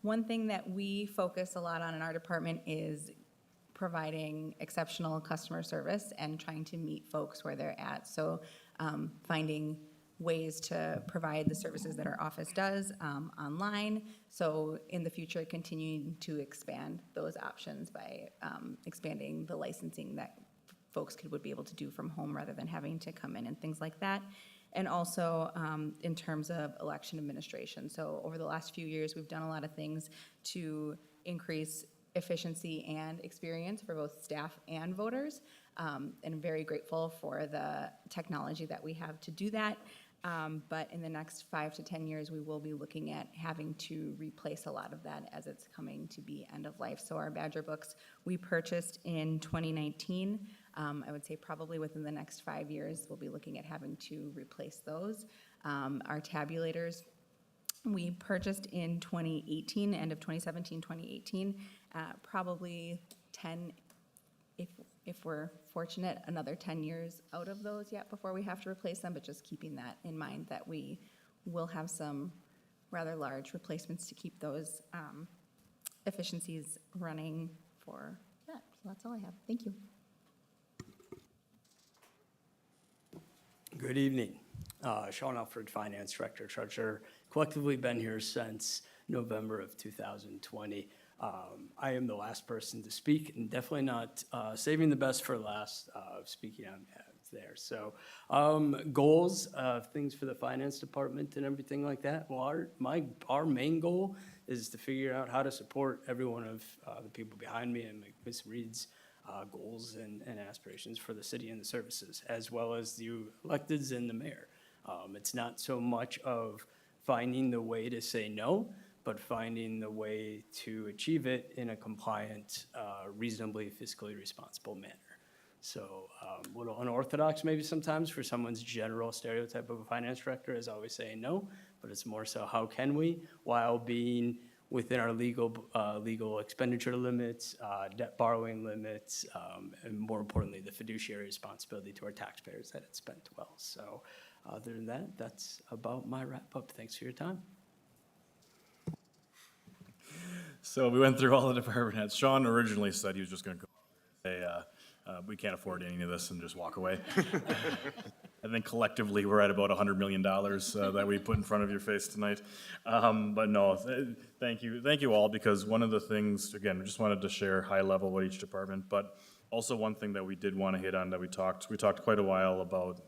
One thing that we focus a lot on in our department is providing exceptional customer service and trying to meet folks where they're at. So finding ways to provide the services that our office does online. So in the future, continuing to expand those options by expanding the licensing that folks would be able to do from home rather than having to come in and things like that. And also in terms of election administration. So over the last few years, we've done a lot of things to increase efficiency and experience for both staff and voters. And I'm very grateful for the technology that we have to do that. But in the next 5 to 10 years, we will be looking at having to replace a lot of that as it's coming to be end of life. So our Badger books we purchased in 2019. I would say probably within the next 5 years, we'll be looking at having to replace those. Our tabulators we purchased in 2018, end of 2017, 2018. Probably 10, if we're fortunate, another 10 years out of those yet before we have to replace them, but just keeping that in mind that we will have some rather large replacements to keep those efficiencies running for that. So that's all I have. Thank you. Good evening. Sean Alfred, Finance Director, Treasurer. Collectively been here since November of 2020. I am the last person to speak and definitely not saving the best for last, speaking on there. So goals, things for the finance department and everything like that. Well, our main goal is to figure out how to support every one of the people behind me and Ms. Reed's goals and aspirations for the city and the services, as well as the electeds and the mayor. It's not so much of finding the way to say no, but finding the way to achieve it in a compliant, reasonably fiscally responsible manner. So a little unorthodox maybe sometimes for someone's general stereotype of a finance director is always saying no, but it's more so how can we, while being within our legal expenditure limits, debt borrowing limits, and more importantly, the fiduciary responsibility to our taxpayers that it's spent well. So other than that, that's about my wrap up. Thanks for your time. So we went through all the department heads. Sean originally said he was just gonna go say, we can't afford any of this and just walk away. I think collectively, we're at about $100 million that we put in front of your face tonight. But no, thank you all, because one of the things, again, we just wanted to share high level what each department, but also one thing that we did want to hit on that we talked quite a while about,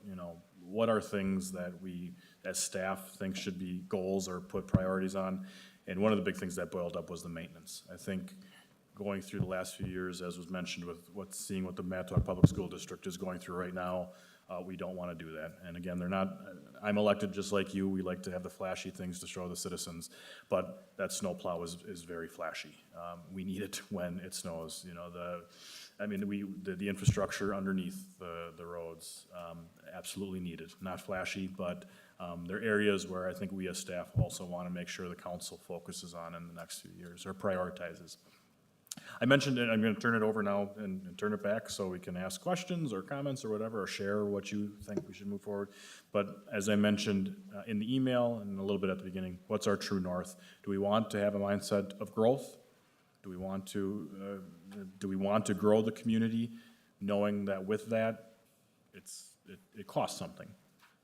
what are things that we as staff think should be goals or put priorities on. And one of the big things that boiled up was the maintenance. I think going through the last few years, as was mentioned with seeing what the Manitowoc Public School District is going through right now, we don't want to do that. And again, I'm elected just like you. We like to have the flashy things to show the citizens, but that snowplow is very flashy. We need it when it snows. The infrastructure underneath the roads, absolutely needed. Not flashy, but there are areas where I think we as staff also want to make sure the council focuses on in the next few years or prioritizes. I mentioned it, I'm going to turn it over now and turn it back so we can ask questions or comments or whatever, or share what you think we should move forward. But as I mentioned in the email and a little bit at the beginning, what's our true north? Do we want to have a mindset of growth? Do we want to grow the community, knowing that with that, it costs something?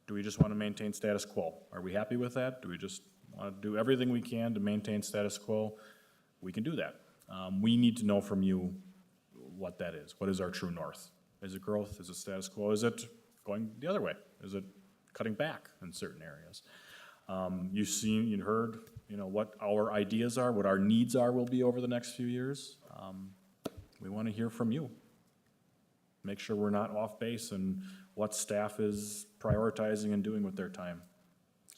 Do we just want to maintain status quo? Are we happy with that? Do we just want to do everything we can to maintain status quo? We can do that. We need to know from you what that is. What is our true north? Is it growth? Is it status quo? Is it going the other way? Is it cutting back in certain areas? You've seen, you heard, what our ideas are, what our needs will be over the next few years. We want to hear from you. Make sure we're not off base and what staff is prioritizing and doing with their time.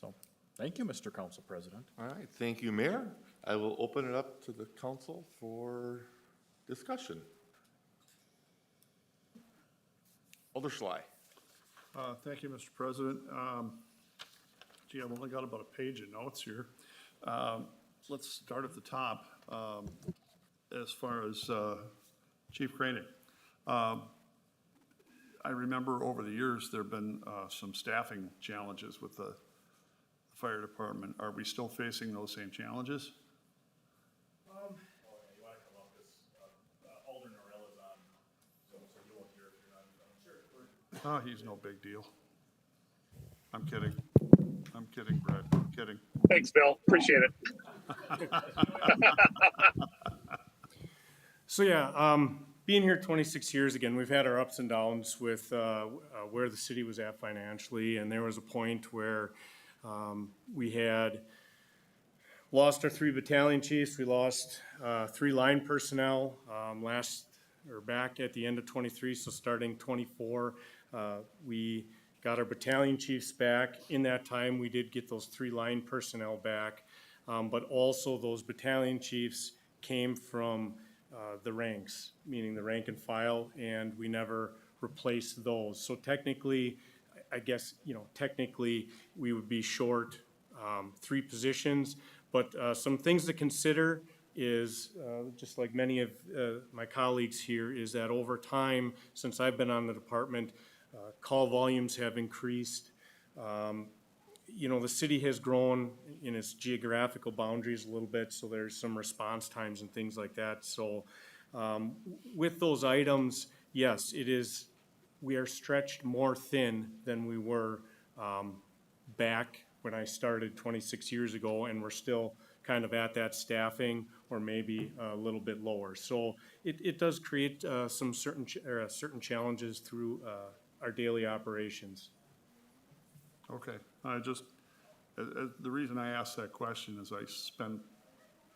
So, thank you, Mr. Council President. All right, thank you, Mayor. I will open it up to the council for discussion. Alder Schley. Thank you, Mr. President. Gee, I've only got about a page of notes here. Let's start at the top. As far as Chief Kranig, I remember over the years there have been some staffing challenges with the fire department. Are we still facing those same challenges? Oh, he's no big deal. I'm kidding. I'm kidding, Brett. I'm kidding. Thanks, Bill. Appreciate it. So yeah, being here 26 years, again, we've had our ups and downs with where the city was at financially, and there was a point where we had lost our 3 battalion chiefs, we lost 3 line personnel back at the end of 23, so starting 24, we got our battalion chiefs back. In that time, we did get those 3 line personnel back, but also those battalion chiefs came from the ranks, meaning the rank and file, and we never replaced those. So technically, I guess, technically, we would be short 3 positions, but some things to consider is, just like many of my colleagues here, is that over time, since I've been on the department, call volumes have increased. The city has grown in its geographical boundaries a little bit, so there's some response times and things like that. So with those items, yes, we are stretched more thin than we were back when I started 26 years ago, and we're still kind of at that staffing or maybe a little bit lower. So it does create some certain challenges through our daily operations. Okay, the reason I asked that question is I spent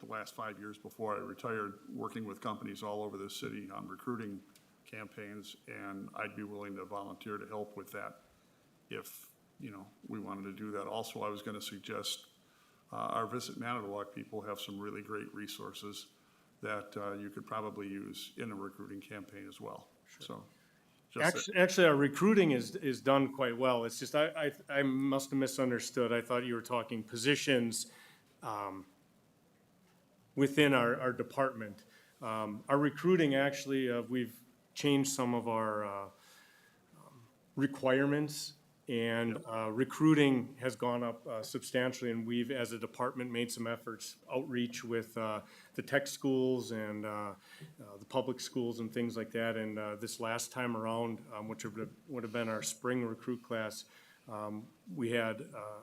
the last 5 years before I retired working with companies all over the city on recruiting campaigns, and I'd be willing to volunteer to help with that if, we wanted to do that. Also, I was gonna suggest our Visit Manitowoc people have some really great resources that you could probably use in a recruiting campaign as well, so. Actually, our recruiting is done quite well. It's just, I must have misunderstood. I thought you were talking positions within our department. Our recruiting, actually, we've changed some of our requirements, and recruiting has gone up substantially, and we've, as a department, made some efforts, outreach with the tech schools and the public schools and things like that. And this last time around, which would have been our spring recruit class, we had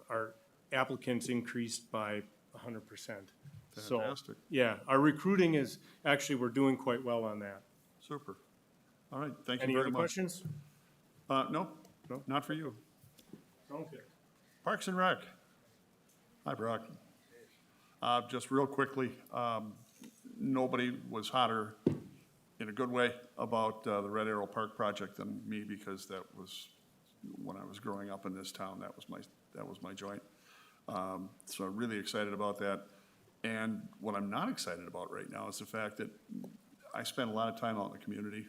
our applicants increased by 100%. So, Fantastic. yeah, our recruiting is, actually, we're doing quite well on that. Super. All right, thank you Any very other much. questions? No, not for you. Sounds good. Parks and Rec. Hi, Brock. Just real quickly, nobody was hotter in a good way about the Red Arrow Park project than me, because that was, when I was growing up in this town, that was my joint. So I'm really excited about that. And what I'm not excited about right now is the fact that I spend a lot of time out in the community,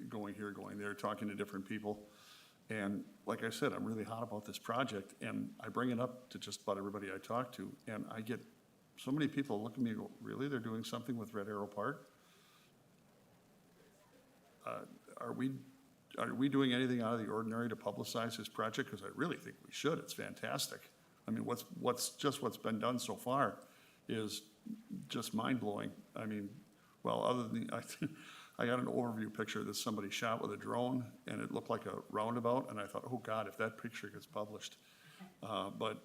going here, going there, talking to different people. And like I said, I'm really hot about this project, and I bring it up to just about everybody I talk to, and I get so many people look at me and go, really, they're doing something with Red Arrow Park? Are we doing anything out of the ordinary to publicize this project? Because I really think we should. It's fantastic. I mean, what's been done so far is just mind-blowing. I mean, well, other than, I got an overview picture that somebody shot with a drone, and it looked like a roundabout, and I thought, oh God, if that picture gets published. But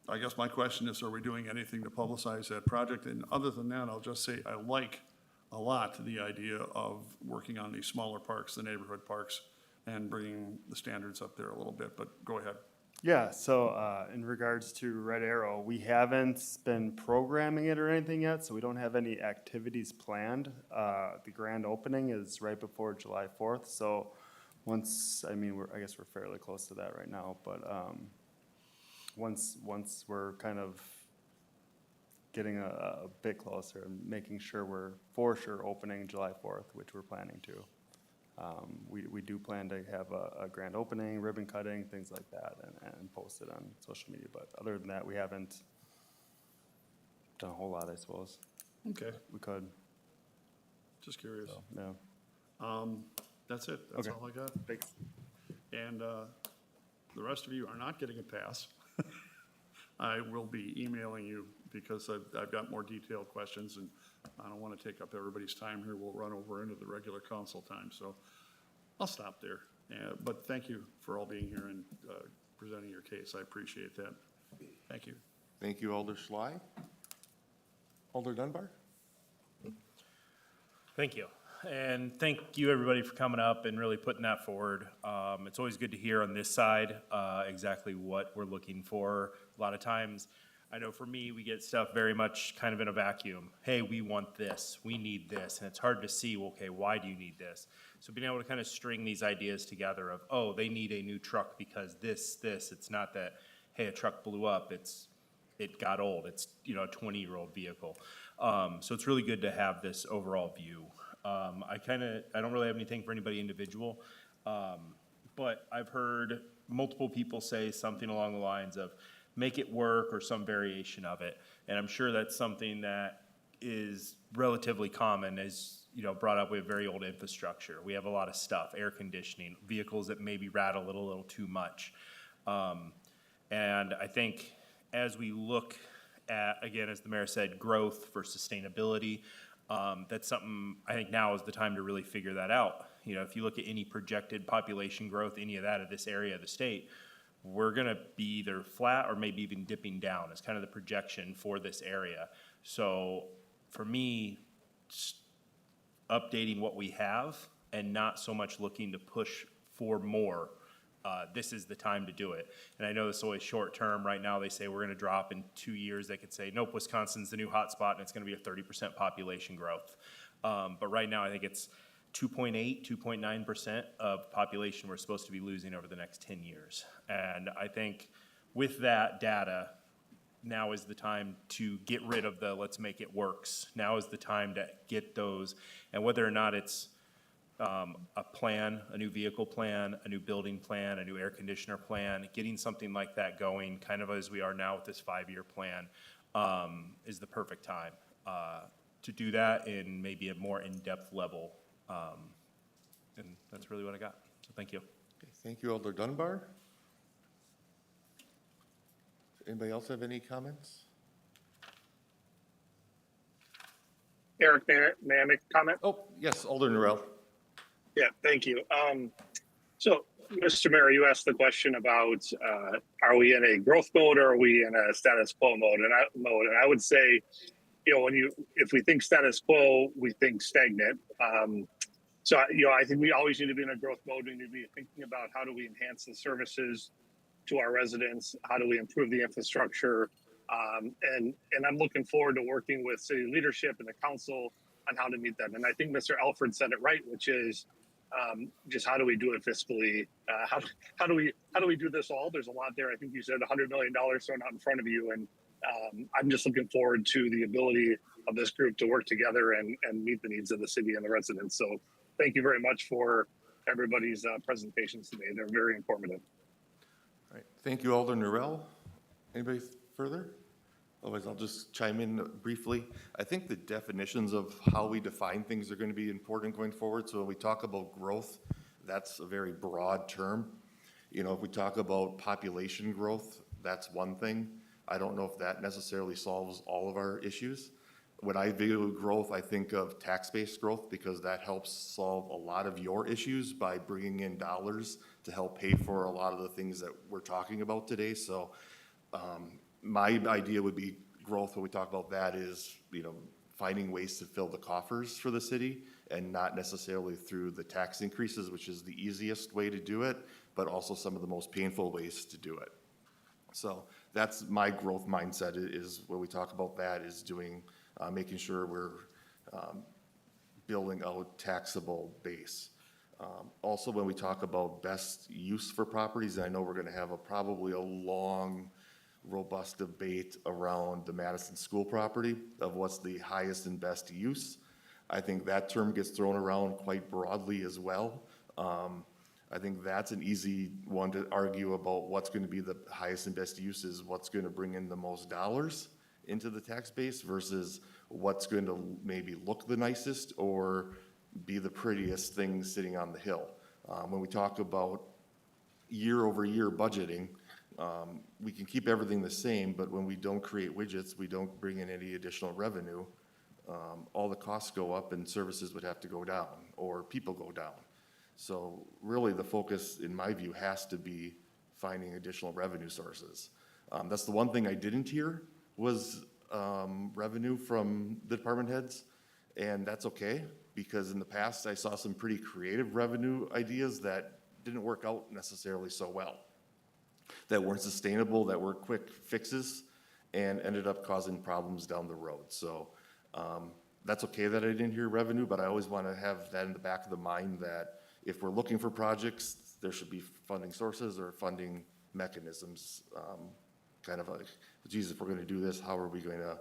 I guess my question is, are we doing anything to publicize that project? And other than that, I'll just say I like a lot the idea of working on these smaller parks, the neighborhood parks, and bringing the standards up there a little bit, but go ahead. Yeah, so in regards to Red Arrow, we haven't been programming it or anything yet, so we don't have any activities planned. The grand opening is right before July 4th, so I guess we're fairly close to that right now, but once we're kind of getting a bit closer and making sure we're for sure opening July 4th, which we're planning to. We do plan to have a grand opening, ribbon cutting, things like that, and post it on social media. But other than that, we haven't done a whole lot, I suppose. Okay, We could, just curious. so, yeah. That's it, that's Okay. all I got. Thanks. And the rest of you are not getting a pass. I will be emailing you because I've got more detailed questions, and I don't want to take up everybody's time here. We'll run over into the regular council time, so I'll stop there. But thank you for all being here and presenting your case. I appreciate that. Thank you. Thank you, Alder Schley. Alder Dunbar? Thank you. And thank you, everybody, for coming up and really putting that forward. It's always good to hear on this side exactly what we're looking for. A lot of times, I know for me, we get stuff very much kind of in a vacuum. Hey, we want this, we need this, and it's hard to see, well, okay, why do you need this? So being able to kind of string these ideas together of, oh, they need a new truck because this, it's not that, hey, a truck blew up, it got old, it's, a 20-year-old vehicle. So it's really good to have this overall view. I don't really have anything for anybody individual, but I've heard multiple people say something along the lines of make it work or some variation of it. And I'm sure that's something that is relatively common as, brought up. We have very old infrastructure. We have a lot of stuff, air conditioning, vehicles that maybe rattle a little too much. And I think as we look at, again, as the mayor said, growth for sustainability, that's something I think now is the time to really figure that out. If you look at any projected population growth, any of that of this area of the state, we're gonna be either flat or maybe even dipping down. It's kind of the projection for this area. So for me, updating what we have and not so much looking to push for more. This is the time to do it. And I know this is always short term. Right now, they say we're going to drop in 2 years. They could say, nope, Wisconsin's the new hotspot and it's going to be a 30% population growth. But right now, I think it's 2.8, 2.9% of population we're supposed to be losing over the next 10 years. And I think with that data, now is the time to get rid of the let's make it works. Now is the time to get those, and whether or not it's a plan, a new vehicle plan, a new building plan, a new air conditioner plan, getting something like that going, kind of as we are now with this 5-year plan, is the perfect time to do that in maybe a more in-depth level. And that's really what I got. So thank you. Okay, thank you, Alder Dunbar. Anybody else have any comments? Eric, may I make a comment? Oh, yes, Alder Norrell. Yeah, thank you. So, Mr. Mayor, you asked the question about are we in a growth mode or are we in a status quo mode? And I would say, if we think status quo, we think stagnant. So, I think we always need to be in a growth mode. We need to be thinking about how do we enhance the services to our residents? How do we improve the infrastructure? And I'm looking forward to working with city leadership and the council on how to meet that. And I think Mr. Alfred said it right, which is just how do we do it fiscally? How do we do this all? There's a lot there. I think you said $100 million thrown out in front of you, and I'm just looking forward to the ability of this group to work together and meet the needs of the city and the residents. So thank you very much for everybody's presentations today. They're very informative. All right, thank you, Alder Norrell. Anybody further? Otherwise, I'll just chime in briefly. I think the definitions of how we define things are going to be important going forward. So when we talk about growth, that's a very broad term. If we talk about population growth, that's one thing. I don't know if that necessarily solves all of our issues. When I view growth, I think of tax-based growth because that helps solve a lot of your issues by bringing in dollars to help pay for a lot of the things that we're talking about today. So my idea would be growth, when we talk about that, is finding ways to fill the coffers for the city and not necessarily through the tax increases, which is the easiest way to do it, but also some of the most painful ways to do it. So that's my growth mindset, is when we talk about that, is doing making sure we're building out taxable base. Also, when we talk about best use for properties, and I know we're going to have probably a long, robust debate around the Madison School property of what's the highest and best use. I think that term gets thrown around quite broadly as well. I think that's an easy one to argue about what's going to be the highest and best use, is what's going to bring in the most dollars into the tax base versus what's going to maybe look the nicest or be the prettiest thing sitting on the hill. When we talk about year over year budgeting, we can keep everything the same, but when we don't create widgets, we don't bring in any additional revenue, all the costs go up and services would have to go down or people go down. So really, the focus, in my view, has to be finding additional revenue sources. That's the one thing I didn't hear was revenue from the department heads, and that's okay, because in the past, I saw some pretty creative revenue ideas that didn't work out necessarily so well, that weren't sustainable, that were quick fixes, and ended up causing problems down the road. So that's okay that I didn't hear revenue, but I always want to have that in the back of the mind that if we're looking for projects, there should be funding sources or funding mechanisms. Kind of like, geez, if we're going to do this, how are we going to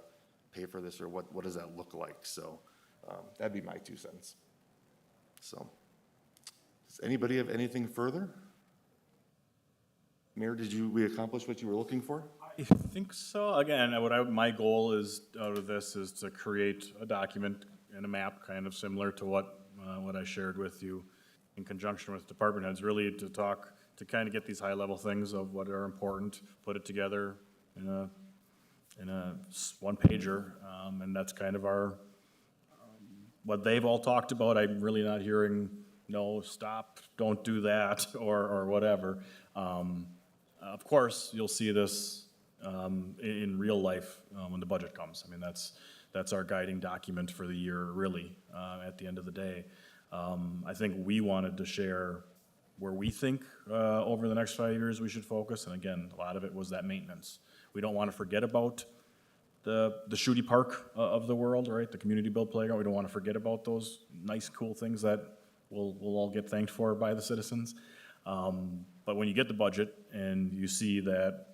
pay for this, or what does that look like? So that'd be my 2 cents. So, does anybody have anything further? Mayor, we accomplish what you were looking for? I think so. Again, my goal is, out of this, is to create a document and a map kind of similar to what I shared with you in conjunction with department heads, really to talk, to kind of get these high-level things of what are important, put it together in a one-pager, and that's kind of our, what they've all talked about. I'm really not hearing, no, stop, don't do that, or whatever. Of course, you'll see this in real life when the budget comes. I mean, that's our guiding document for the year, really, at the end of the day. I think we wanted to share where we think over the next 5 years we should focus, and again, a lot of it was that maintenance. We don't want to forget about the Shooty Park of the world, right? The community built playground. We don't want to forget about those nice, cool things that we'll all get thanked for by the citizens. But when you get the budget and you see that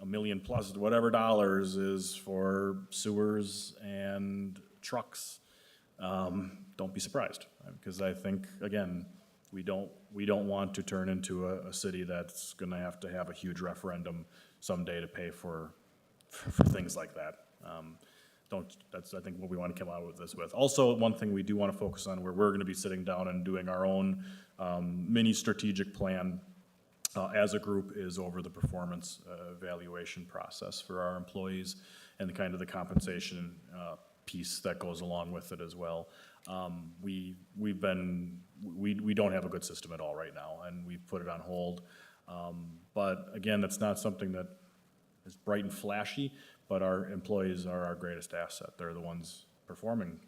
$1 million plus whatever dollars is for sewers and trucks, don't be surprised, because I think, again, we don't want to turn into a city that's gonna have a huge referendum someday to pay for things like that. That's, I think, what we want to come out with this with. Also, one thing we do want to focus on, where we're gonna be sitting down and doing our own mini strategic plan as a group, is over the performance evaluation process for our employees and the compensation piece that goes along with it as well. We don't have a good system at all right now, and we've put it on hold. But again, that's not something that is bright and flashy, but our employees are our greatest asset. They're the ones performing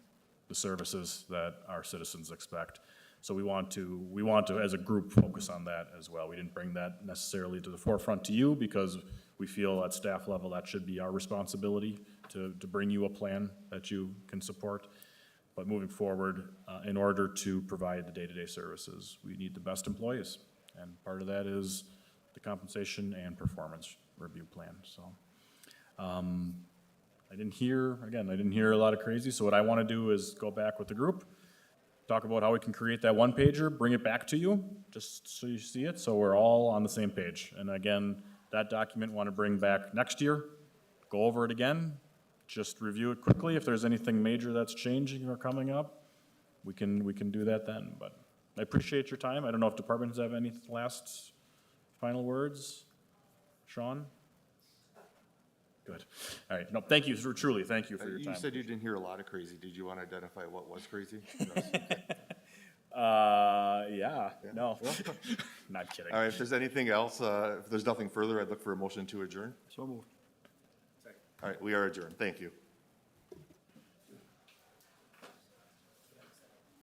the services that our citizens expect. So we want to, as a group, focus on that as well. We didn't bring that necessarily to the forefront to you, because we feel at staff level that should be our responsibility to bring you a plan that you can support. But moving forward, in order to provide the day-to-day services, we need the best employees. And part of that is the compensation and performance review plan. So I didn't hear a lot of crazy. So what I want to do is go back with the group, talk about how we can create that one-pager, bring it back to you, just so you see it, so we're all on the same page. And again, that document want to bring back next year, go over it again, just review it quickly. If there's anything major that's changing or coming up, we can do that then. But I appreciate your time. I don't know if departments have any last final words. Sean? Good. All right. No, thank you, truly, thank you for your time. You said you didn't hear a lot of crazy. Did you want to identify what was crazy? Yeah, no, not kidding. All right, if there's anything else, if there's nothing further, I'd look for a motion to adjourn. So moved. All right, we are adjourned. Thank you.